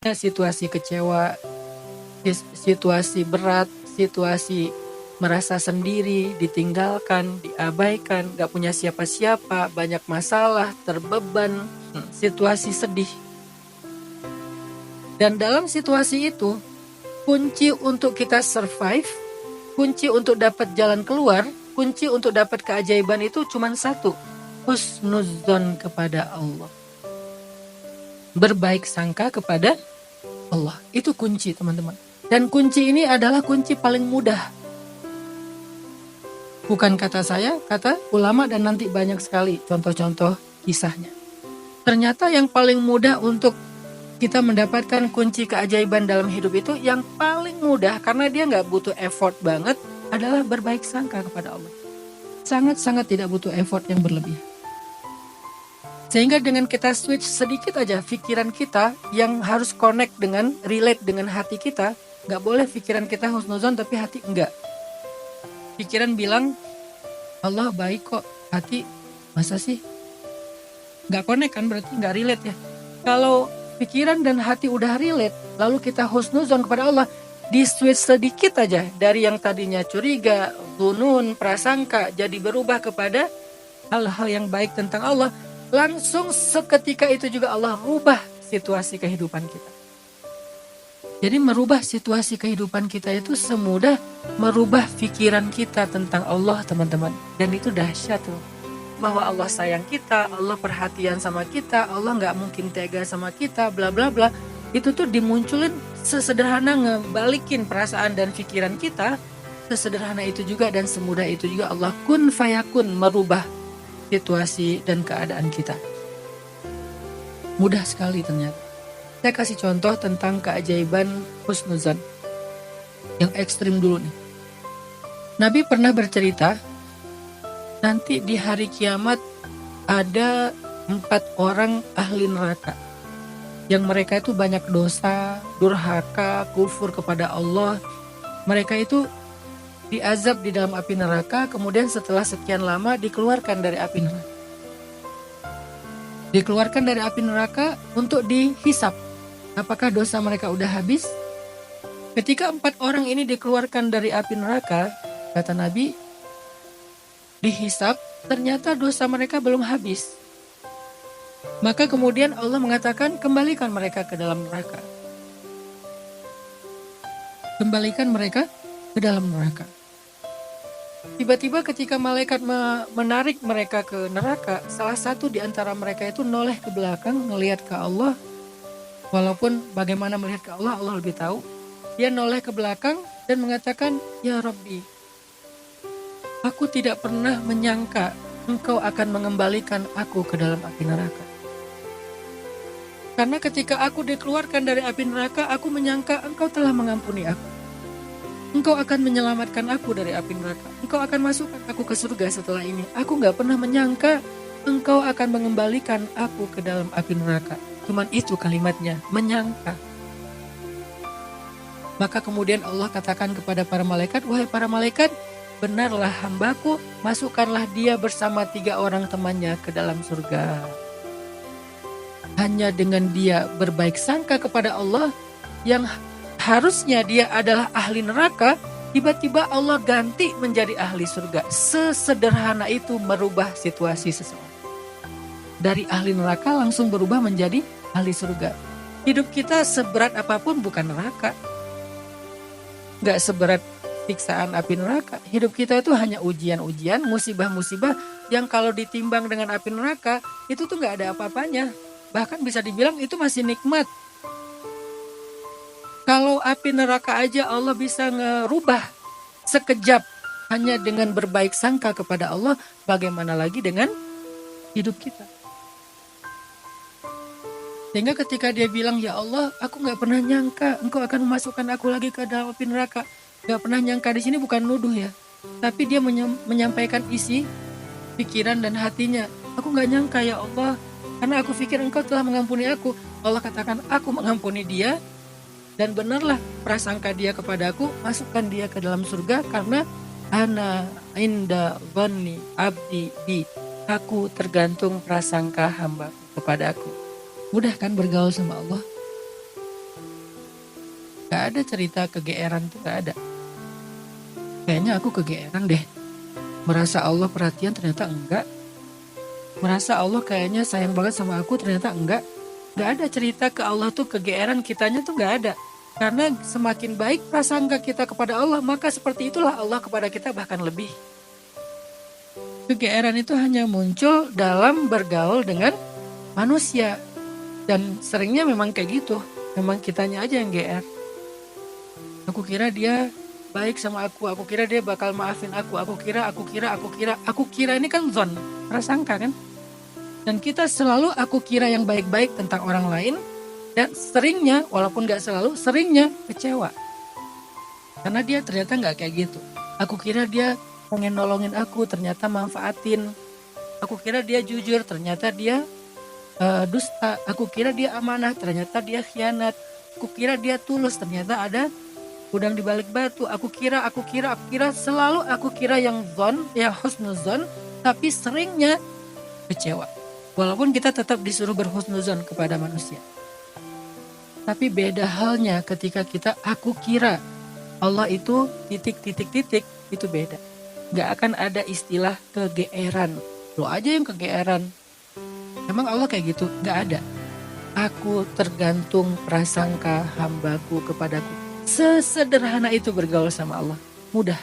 situasi kecewa, situasi berat, situasi merasa sendiri, ditinggalkan, diabaikan, gak punya siapa-siapa, banyak masalah, terbeban, situasi sedih. Dan dalam situasi itu, kunci untuk kita survive, kunci untuk dapat jalan keluar, kunci untuk dapat keajaiban itu cuma satu, husnuzon kepada Allah. Berbaik sangka kepada Allah. Itu kunci, teman-teman. Dan kunci ini adalah kunci paling mudah. Bukan kata saya, kata ulama, dan nanti banyak sekali contoh-contoh kisahnya. Ternyata yang paling mudah untuk kita mendapatkan kunci keajaiban dalam hidup itu, yang paling mudah karena dia gak butuh effort banget, adalah berbaik sangka kepada Allah. Sangat-sangat tidak butuh effort yang berlebih. Sehingga dengan kita switch sedikit aja pikiran kita yang harus connect dengan, relate dengan hati kita. Gak boleh pikiran kita husnuzon tapi hati enggak. Pikiran bilang Allah baik kok, hati masa sih? Gak connect kan, berarti gak relate ya. Kalau pikiran dan hati udah relate, lalu kita husnuzon kepada Allah, di switch sedikit aja dari yang tadinya curiga, dzunun, prasangka, jadi berubah kepada hal-hal yang baik tentang Allah. Langsung seketika itu juga Allah rubah situasi kehidupan kita. Jadi merubah situasi kehidupan kita itu semudah merubah pikiran kita tentang Allah, teman-teman. Dan itu dahsyat loh. Bahwa Allah sayang kita, Allah perhatian sama kita, Allah gak mungkin tega sama kita, bla bla bla. Itu tuh dimunculin sesederhana ngebalikin perasaan dan pikiran kita. Sesederhana itu juga dan semudah itu juga Allah kun fayakun merubah situasi dan keadaan kita. Mudah sekali ternyata. Saya kasih contoh tentang keajaiban husnuzan yang ekstrim dulu nih. Nabi pernah bercerita, nanti di hari kiamat ada 4 orang ahli neraka, yang mereka itu banyak dosa, durhaka, kufur kepada Allah. Mereka itu diazab di dalam api neraka, kemudian setelah sekian lama dikeluarkan dari api neraka. Dikeluarkan dari api neraka untuk dihisap. Apakah dosa mereka udah habis? Ketika 4 orang ini dikeluarkan dari api neraka, kata Nabi, dihisap, ternyata dosa mereka belum habis. Maka kemudian Allah mengatakan, kembalikan mereka ke dalam neraka. Kembalikan mereka ke dalam neraka. Tiba-tiba ketika malaikat menarik mereka ke neraka, salah satu di antara mereka itu noleh ke belakang, melihat ke Allah. Walaupun bagaimana melihat ke Allah, Allah lebih tahu. Dia noleh ke belakang dan mengatakan, Ya Rabbi, aku tidak pernah menyangka Engkau akan mengembalikan aku ke dalam api neraka. Karena ketika aku dikeluarkan dari api neraka, aku menyangka Engkau telah mengampuni aku. Engkau akan menyelamatkan aku dari api neraka. Engkau akan masukkan aku ke surga setelah ini. Aku gak pernah menyangka Engkau akan mengembalikan aku ke dalam api neraka. Cuman itu kalimatnya, menyangka. Maka kemudian Allah katakan kepada para malaikat, wahai para malaikat, benarlah hambaku, masukkanlah dia bersama 3 orang temannya ke dalam surga. Hanya dengan dia berbaik sangka kepada Allah, yang harusnya dia adalah ahli neraka, tiba-tiba Allah ganti menjadi ahli surga. Sesederhana itu merubah situasi seseorang. Dari ahli neraka langsung berubah menjadi ahli surga. Hidup kita seberat apapun bukan neraka. Gak seberat siksaan api neraka. Hidup kita itu hanya ujian-ujian, musibah-musibah yang kalau ditimbang dengan api neraka, itu tuh gak ada apa-apanya. Bahkan bisa dibilang itu masih nikmat. Kalau api neraka aja Allah bisa ngerubah sekejap hanya dengan berbaik sangka kepada Allah, bagaimana lagi dengan hidup kita. Sehingga ketika dia bilang, ya Allah, aku gak pernah nyangka Engkau akan memasukkan aku lagi ke dalam api neraka. Gak pernah nyangka, di sini bukan nuduh ya, tapi dia menyampaikan isi pikiran dan hatinya. Aku gak nyangka ya Allah, karena aku pikir Engkau telah mengampuni aku. Allah katakan, aku mengampuni dia. Dan benarlah prasangka dia kepadaku, masukkan dia ke dalam surga karena ana inda dhanni abdi bi. Aku tergantung prasangka hamba kepadaku. Mudah kan bergaul sama Allah? Nggak ada cerita kegeeran tuh, nggak ada. Kayaknya aku kegeeran deh. Merasa Allah perhatian, ternyata enggak. Merasa Allah kayaknya sayang banget sama aku, ternyata enggak. Nggak ada cerita ke Allah tuh kegeeran kitanya tuh nggak ada. Karena semakin baik prasangka kita kepada Allah, maka seperti itulah Allah kepada kita, bahkan lebih. Kegeeran itu hanya muncul dalam bergaul dengan manusia. Dan seringnya memang kayak gitu. Memang kitanya aja yang GR. Aku kira dia baik sama aku kira dia bakal maafin aku kira ini kan zon, prasangka kan. Dan kita selalu aku kira yang baik-baik tentang orang lain, dan seringnya, walaupun gak selalu, seringnya kecewa. Karena dia ternyata gak kayak gitu. Aku kira dia pengen nolongin aku, ternyata manfaatin. Aku kira dia jujur, ternyata dia dusta. Aku kira dia amanah, ternyata dia khianat. Aku kira dia tulus, ternyata ada udang di balik batu. Aku kira selalu aku kira yang husnuzon, tapi seringnya kecewa. Walaupun kita tetap disuruh berhusnuzon kepada manusia. Tapi beda halnya ketika kita aku kira Allah itu titik, itu beda. Gak akan ada istilah kegeeran. Lo aja yang kegeeran. Emang Allah kayak gitu? Gak ada. Aku tergantung prasangka hambaku kepadaku. Sesederhana itu bergaul sama Allah. Mudah.